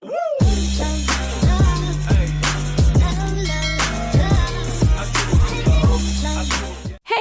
Hey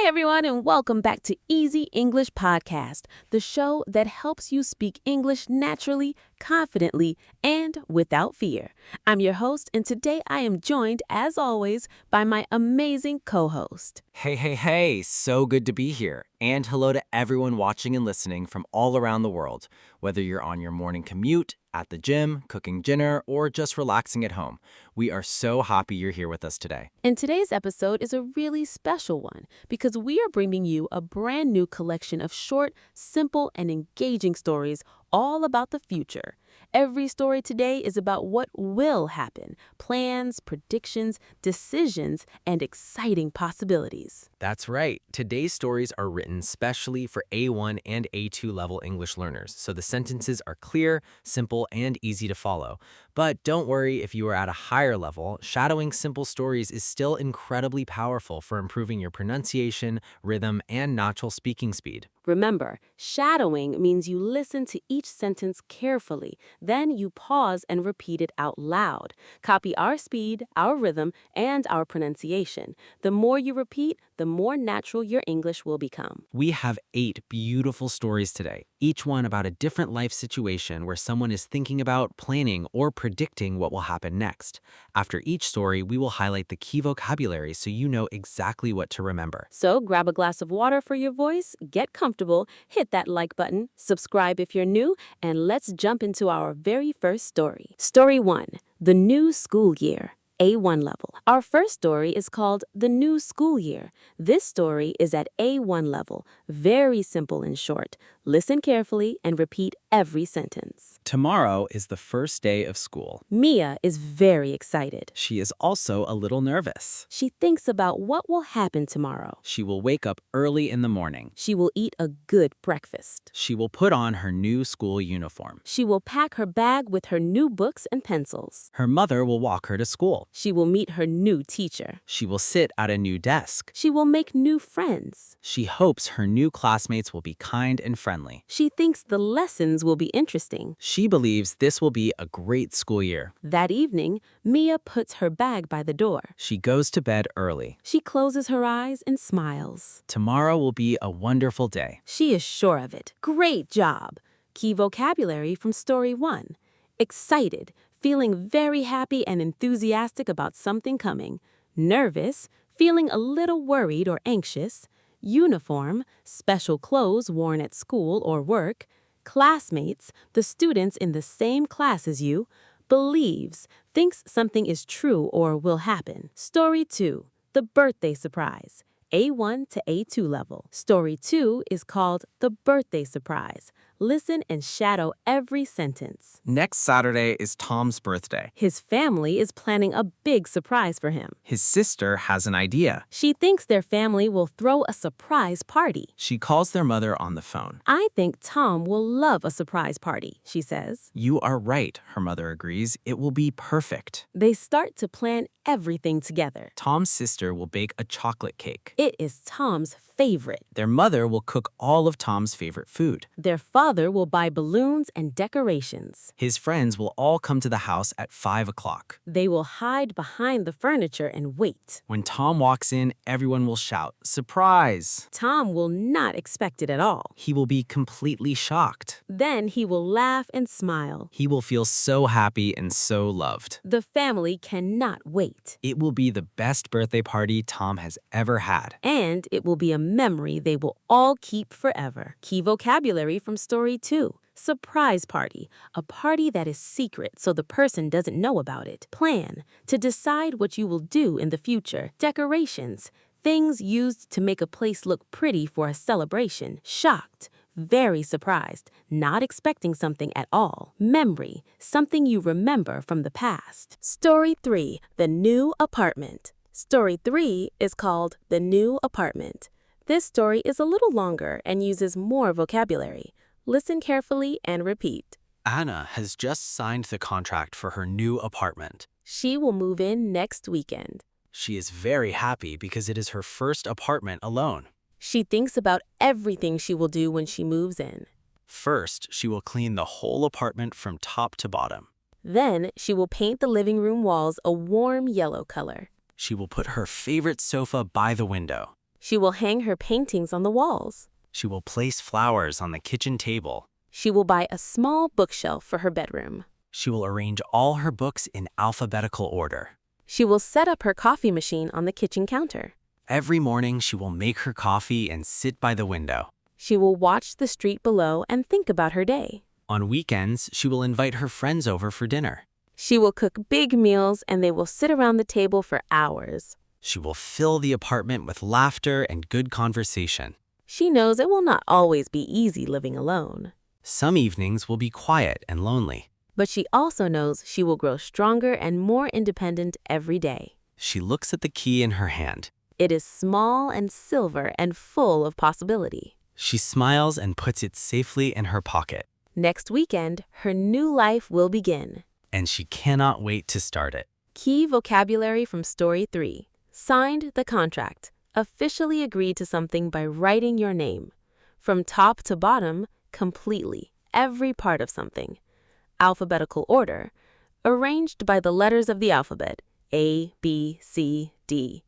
everyone, and welcome back to Easy English Podcast, the show that helps you speak English naturally, confidently, and without fear. I'm your host, and today I am joined, as always, by my amazing co-host. Hey, so good to be here. And hello to everyone watching and listening from all around the world. Whether you're on your morning commute, at the gym, cooking dinner, or just relaxing at home, we are so happy you're here with us today. And today's episode is a really special one because we are bringing you a brand new collection of short, simple, and engaging stories all about the future. Every story today is about what will happen, plans, predictions, decisions, and exciting possibilities. That's right. Today's stories are written specially for A1 and A2 level English learners, so the sentences are clear, simple, and easy to follow. But don't worry if you are at a higher level, shadowing simple stories is still incredibly powerful for improving your pronunciation, rhythm, and natural speaking speed. Remember, shadowing means you listen to each sentence carefully, then you pause and repeat it out loud. Copy our speed, our rhythm, and our pronunciation. The more you repeat, the more natural your English will become. We have 8 beautiful stories today, each one about a different life situation where someone is thinking about, planning, or predicting what will happen next. After each story, we will highlight the key vocabulary so you know exactly what to remember. So grab a glass of water for your voice, get comfortable, hit that like button, subscribe if you're new, and let's jump into our very first story. Story 1, The New School Year. A1 level. Our first story is called The New School Year. This story is at A1 level, very simple and short. Listen carefully and repeat every sentence. Tomorrow is the first day of school. Mia is very excited. She is also a little nervous. She thinks about what will happen tomorrow. She will wake up early in the morning. She will eat a good breakfast. She will put on her new school uniform. She will pack her bag with her new books and pencils. Her mother will walk her to school. She will meet her new teacher. She will sit at a new desk. She will make new friends. She hopes her new classmates will be kind and friendly. She thinks the lessons will be interesting. She believes this will be a great school year. That evening, Mia puts her bag by the door. She goes to bed early. She closes her eyes and smiles. Tomorrow will be a wonderful day. She is sure of it. Great job! Key vocabulary from Story 1. Excited, feeling very happy and enthusiastic about something coming. Nervous, feeling a little worried or anxious. Uniform, special clothes worn at school or work. Classmates, the students in the same class as you. Believes, thinks something is true or will happen. Story 2, The Birthday Surprise. A1 to A2 level. Story 2 is called The Birthday Surprise. Listen and shadow every sentence. Next Saturday is Tom's birthday. His family is planning a big surprise for him. His sister has an idea. She thinks their family will throw a surprise party. She calls their mother on the phone. I think Tom will love a surprise party, she says. You are right, her mother agrees. It will be perfect. They start to plan everything together. Tom's sister will bake a chocolate cake. It is Tom's favorite. Their mother will cook all of Tom's favorite food. Their father will buy balloons and decorations. His friends will all come to the house at 5 o'clock. They will hide behind the furniture and wait. When Tom walks in, everyone will shout, "Surprise!" Tom will not expect it at all. He will be completely shocked. Then he will laugh and smile. He will feel so happy and so loved. The family cannot wait. It will be the best birthday party Tom has ever had. And it will be a memory they will all keep forever. Key vocabulary from Story 2. Surprise party, a party that is secret so the person doesn't know about it. Plan, to decide what you will do in the future. Decorations, things used to make a place look pretty for a celebration. Shocked, very surprised, not expecting something at all. Memory, something you remember from the past. Story 3, The New Apartment. Story 3 is called The New Apartment. This story is a little longer and uses more vocabulary. Listen carefully and repeat. Anna has just signed the contract for her new apartment. She will move in next weekend. She is very happy because it is her first apartment alone. She thinks about everything she will do when she moves in. First, she will clean the whole apartment from top to bottom. Then she will paint the living room walls a warm yellow color. She will put her favorite sofa by the window. She will hang her paintings on the walls. She will place flowers on the kitchen table. She will buy a small bookshelf for her bedroom. She will arrange all her books in alphabetical order. She will set up her coffee machine on the kitchen counter. Every morning, she will make her coffee and sit by the window. She will watch the street below and think about her day. On weekends, she will invite her friends over for dinner. She will cook big meals and they will sit around the table for hours. She will fill the apartment with laughter and good conversation. She knows it will not always be easy living alone. Some evenings will be quiet and lonely. But she also knows she will grow stronger and more independent every day. She looks at the key in her hand. It is small and silver and full of possibility. She smiles and puts it safely in her pocket. Next weekend, her new life will begin. And she cannot wait to start it. Key vocabulary from Story 3. Signed the contract. Officially agreed to something by writing your name. From top to bottom, completely. Every part of something. Alphabetical order. Arranged by the letters of the alphabet. A, B, C, D.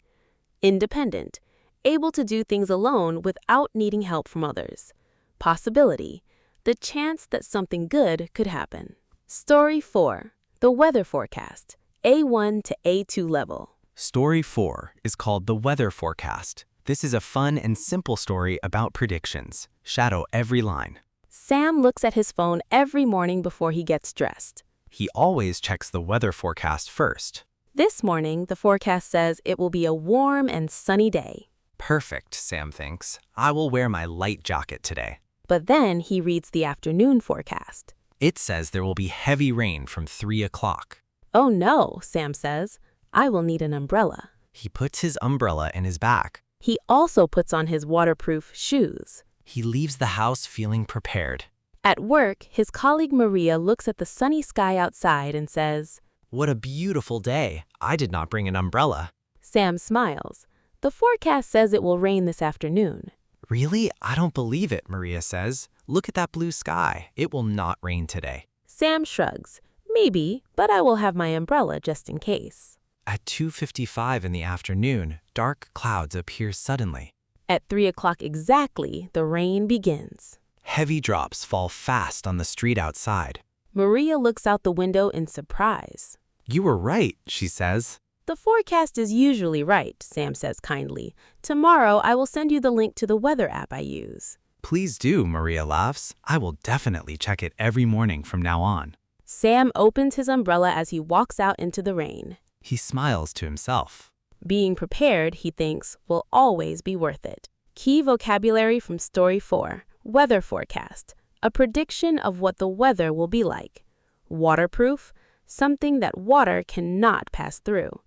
Independent. Able to do things alone without needing help from others. Possibility. The chance that something good could happen. Story 4. The weather forecast. A1 to A2 level. Story 4 is called The Weather Forecast. This is a fun and simple story about predictions. Shadow every line. Sam looks at his phone every morning before he gets dressed. He always checks the weather forecast first. This morning, the forecast says it will be a warm and sunny day. Perfect, Sam thinks. I will wear my light jacket today. But then he reads the afternoon forecast. It says there will be heavy rain from 3 o'clock. Oh no, Sam says. I will need an umbrella. He puts his umbrella in his bag. He also puts on his waterproof shoes. He leaves the house feeling prepared. At work, his colleague Maria looks at the sunny sky outside and says, "What a beautiful day. I did not bring an umbrella." Sam smiles. The forecast says it will rain this afternoon. "Really? I don't believe it," Maria says. "Look at that blue sky. It will not rain today." Sam shrugs. Maybe, but I will have my umbrella just in case. At 2:55 in the afternoon, dark clouds appear suddenly. At 3 o'clock exactly, the rain begins. Heavy drops fall fast on the street outside. Maria looks out the window in surprise. "You were right," she says. The forecast is usually right, Sam says kindly. Tomorrow I will send you the link to the weather app I use. "Please do," Maria laughs. "I will definitely check it every morning from now on." Sam opens his umbrella as he walks out into the rain. He smiles to himself. Being prepared, he thinks, will always be worth it. Key vocabulary from Story 4. Weather forecast. A prediction of what the weather will be like. Waterproof. Something that water cannot pass through.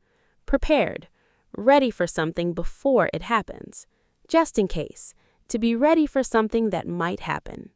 Prepared. Ready for something before it happens. Just in case. To be ready for something that might happen.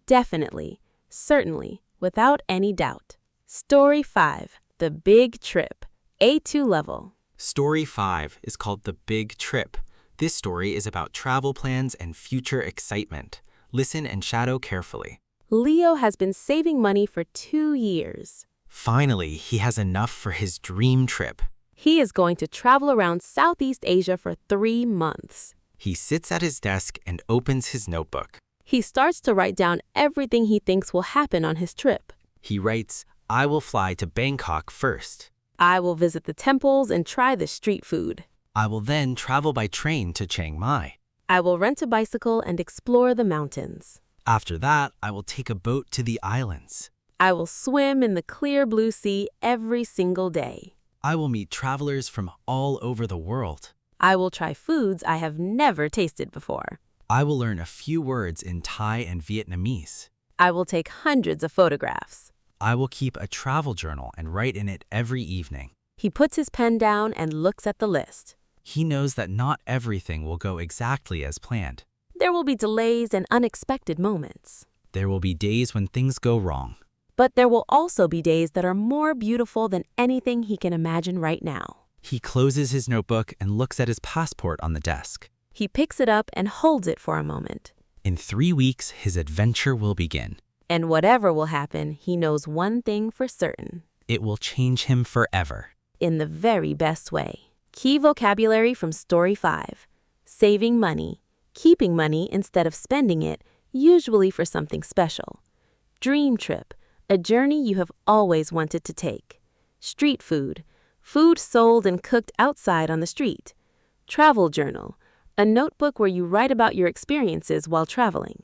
Definitely. Certainly. Without any doubt. Story 5. The Big Trip. A2 level. Story 5 is called The Big Trip. This story is about travel plans and future excitement. Listen and shadow carefully. Leo has been saving money for 2 years. Finally, he has enough for his dream trip. He is going to travel around Southeast Asia for 3 months. He sits at his desk and opens his notebook. He starts to write down everything he thinks will happen on his trip. He writes, "I will fly to Bangkok first. I will visit the temples and try the street food. I will then travel by train to Chiang Mai. I will rent a bicycle and explore the mountains. After that, I will take a boat to the islands. I will swim in the clear blue sea every single day. I will meet travelers from all over the world. I will try foods I have never tasted before. I will learn a few words in Thai and Vietnamese. I will take hundreds of photographs." I will keep a travel journal and write in it every evening. He puts his pen down and looks at the list. He knows that not everything will go exactly as planned. There will be delays and unexpected moments. There will be days when things go wrong. But there will also be days that are more beautiful than anything he can imagine right now. He closes his notebook and looks at his passport on the desk. He picks it up and holds it for a moment. In 3 weeks, his adventure will begin. And whatever will happen, he knows one thing for certain. It will change him forever. In the very best way. Key vocabulary from Story 5. Saving money. Keeping money instead of spending it, usually for something special. Dream trip. A journey you have always wanted to take. Street food. Food sold and cooked outside on the street. Travel journal. A notebook where you write about your experiences while traveling.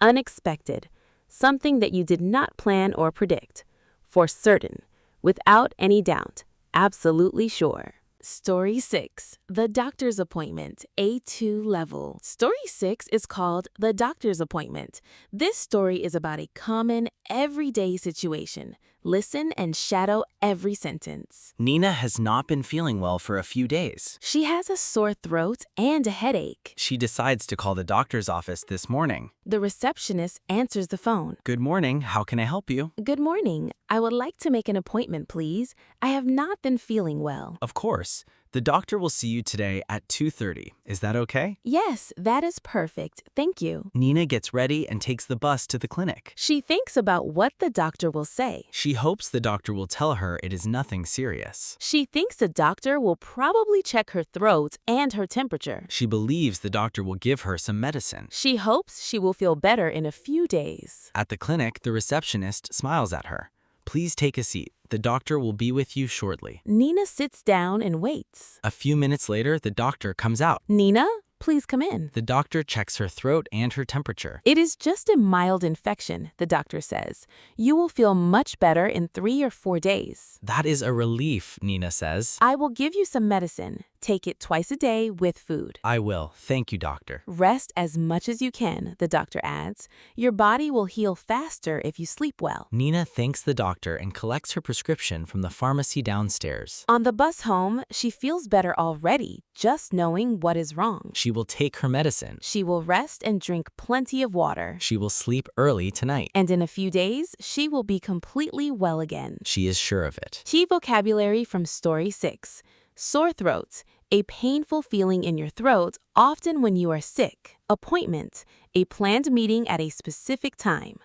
Unexpected. Something that you did not plan or predict. For certain. Without any doubt. Absolutely sure. Story 6. The Doctor's Appointment, A2 level. Story 6 is called The Doctor's Appointment. This story is about a common, everyday situation. Listen and shadow every sentence. Nina has not been feeling well for a few days. She has a sore throat and a headache. She decides to call the doctor's office this morning. The receptionist answers the phone. Good morning, how can I help you? Good morning. I would like to make an appointment, please. I have not been feeling well. Of course. The doctor will see you today at 2:30. Is that okay? Yes, that is perfect. Thank you. Nina gets ready and takes the bus to the clinic. She thinks about what the doctor will say. She hopes the doctor will tell her it is nothing serious. She thinks the doctor will probably check her throat and her temperature. She believes the doctor will give her some medicine. She hopes she will feel better in a few days. At the clinic, the receptionist smiles at her. Please take a seat. The doctor will be with you shortly. Nina sits down and waits. A few minutes later, the doctor comes out. Nina, please come in. The doctor checks her throat and her temperature. It is just a mild infection, the doctor says. You will feel much better in 3 or 4 days. That is a relief, Nina says. I will give you some medicine. Take it twice a day with food. I will. Thank you, doctor. Rest as much as you can, the doctor adds. Your body will heal faster if you sleep well. Nina thanks the doctor and collects her prescription from the pharmacy downstairs. On the bus home, she feels better already, just knowing what is wrong. She will take her medicine. She will rest and drink plenty of water. She will sleep early tonight. And in a few days, she will be completely well again. She is sure of it. Key vocabulary from Story 6. Sore throat. A painful feeling in your throat, often when you are sick. Appointment. A planned meeting at a specific time.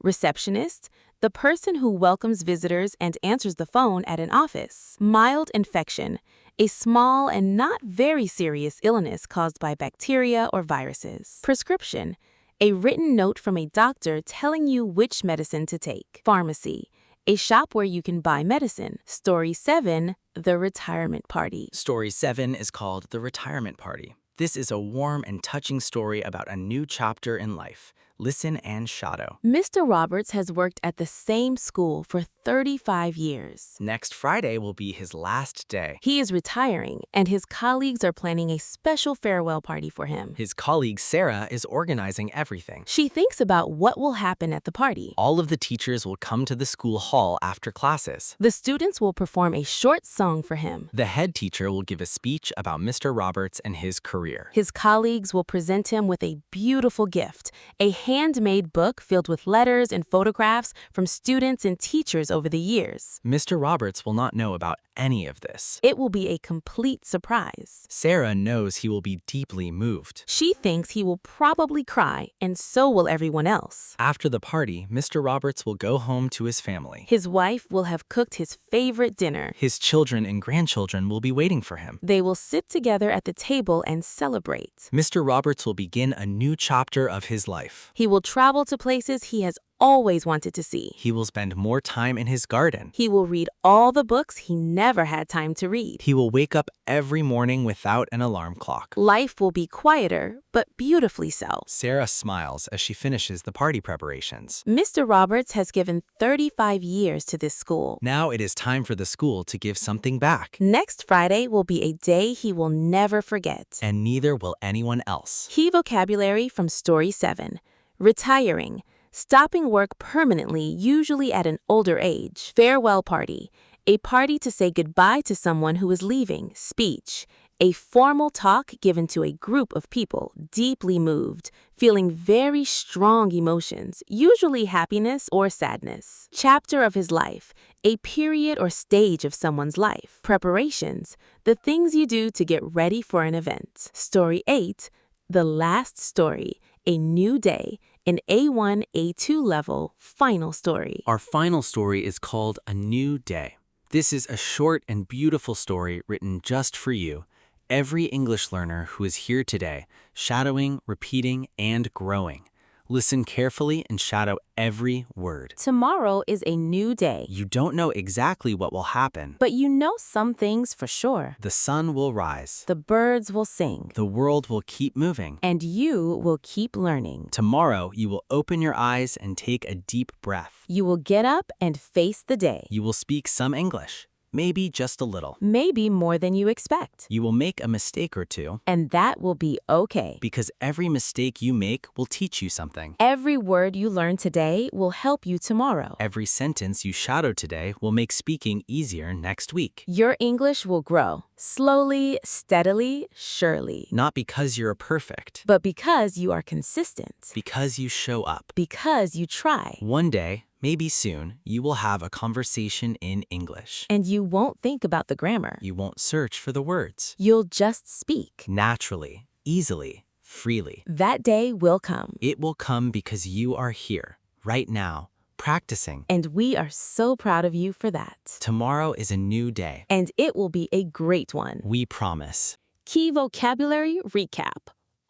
Receptionist. The person who welcomes visitors and answers the phone at an office. Mild infection. A small and not very serious illness caused by bacteria or viruses. Prescription. A written note from a doctor telling you which medicine to take. Pharmacy. A shop where you can buy medicine. Story 7. The Retirement Party. Story 7 is called The Retirement Party. This is a warm and touching story about a new chapter in life. Listen and shadow. Mr. Roberts has worked at the same school for 35 years. Next Friday will be his last day. He is retiring, and his colleagues are planning a special farewell party for him. His colleague Sarah is organizing everything. She thinks about what will happen at the party. All of the teachers will come to the school hall after classes. The students will perform a short song for him. The head teacher will give a speech about Mr. Roberts and his career. His colleagues will present him with a beautiful gift, a handmade book filled with letters and photographs from students and teachers over the years. Mr. Roberts will not know about any of this. It will be a complete surprise. Sarah knows he will be deeply moved. She thinks he will probably cry, and so will everyone else. After the party, Mr. Roberts will go home to his family. His wife will have cooked his favorite dinner. His children and grandchildren will be waiting for him. They will sit together at the table and celebrate. Mr. Roberts will begin a new chapter of his life. He will travel to places he has always wanted to see. He will spend more time in his garden. He will read all the books he never had time to read. He will wake up every morning without an alarm clock. Life will be quieter, but beautifully so. Sarah smiles as she finishes the party preparations. Mr. Roberts has given 35 years to this school. Now it is time for the school to give something back. Next Friday will be a day he will never forget. And neither will anyone else. Key vocabulary from Story 7. Retiring. Stopping work permanently, usually at an older age. Farewell party. A party to say goodbye to someone who is leaving. Speech. A formal talk given to a group of people, deeply moved, feeling very strong emotions, usually happiness or sadness. Chapter of his life. A period or stage of someone's life. Preparations. The things you do to get ready for an event. Story 8. The last story. A new day. an A1-A2 level final story. Our final story is called A New Day. This is a short and beautiful story written just for you, every English learner who is here today, shadowing, repeating, and growing. Listen carefully and shadow every word. Tomorrow is a new day, You don't know exactly what will happen. but you know some things for sure. The sun will rise. The birds will sing, The world will keep moving. and you will keep learning. Tomorrow, you will open your eyes and take a deep breath. You will get up and face the day, You will speak some English, maybe just a little. maybe more than you expect. You will make a mistake or two, And that will be okay. because every mistake you make will teach you something. Every word you learn today will help you tomorrow. Every sentence you shadow today will make speaking easier next week. Your English will grow, slowly, steadily, surely. Not because you're perfect, But because you are consistent, because you show up. because you try, One day, maybe soon, you will have a conversation in English. and you won't think about the grammar. You won't search for the words. You'll just speak. Naturally, easily, freely. That day will come, It will come because you are here, right now, practicing. and we are so proud of you for that. Tomorrow is a new day. And it will be a great one. We promise. Key vocabulary recap.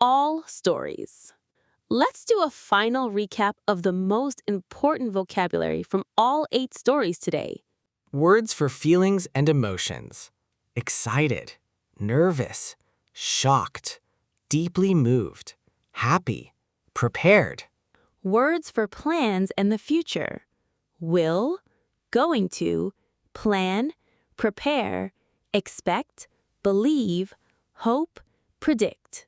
All stories. Let's do a final recap of the most important vocabulary from all 8 stories today. Words for feelings and emotions. Excited, nervous, shocked, deeply moved, happy, prepared. Words for plans and the future. Will, going to, plan, prepare, expect, believe, hope, predict.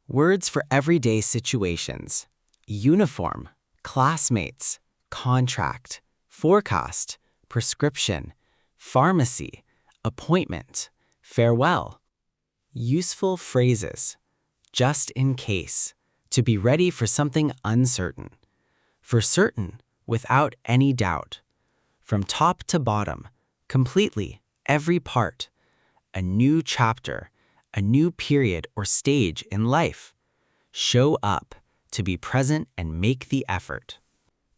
Words for everyday situations. Uniform, classmates, contract, forecast, prescription, pharmacy, appointment, farewell. Useful phrases. Just in case, to be ready for something uncertain. For certain, without any doubt. From top to bottom, completely, every part. A new chapter, a new period or stage in life. Show up, to be present and make the effort.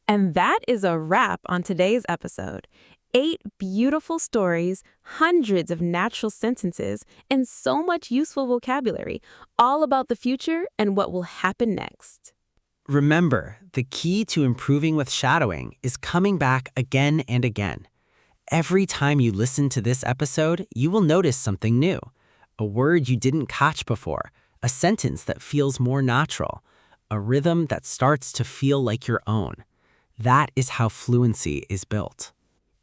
And that is a wrap on today's episode. 8 beautiful stories, hundreds of natural sentences, and so much useful vocabulary, all about the future and what will happen next. Remember, the key to improving with shadowing is coming back again and again. Every time you listen to this episode, you will notice something new. A word you didn't catch before, a sentence that feels more natural, a rhythm that starts to feel like your own. That is how fluency is built.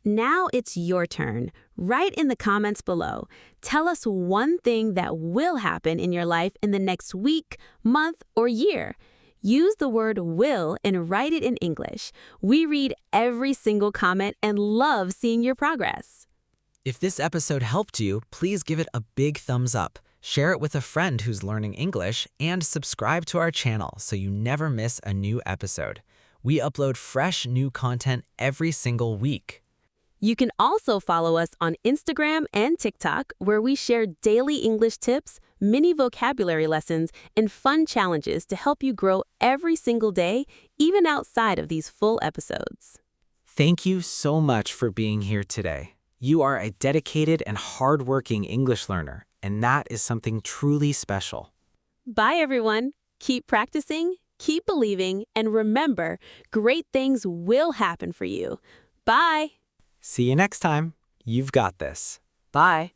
Now it's your turn. Write in the comments below. Tell us one thing that will happen in your life in the next week, month, or year. Use the word will and write it in English. We read every single comment and love seeing your progress. If this episode helped you, please give it a big thumbs up, share it with a friend who's learning English, and subscribe to our channel so you never miss a new episode. We upload fresh new content every single week. You can also follow us on Instagram and TikTok, where we share daily English tips, mini vocabulary lessons, and fun challenges to help you grow every single day, even outside of these full episodes. Thank you so much for being here today. You are a dedicated and hardworking English learner, and that is something truly special. Bye, everyone. Keep practicing, keep believing, and remember, great things will happen for you. Bye. See you next time. You've got this. Bye.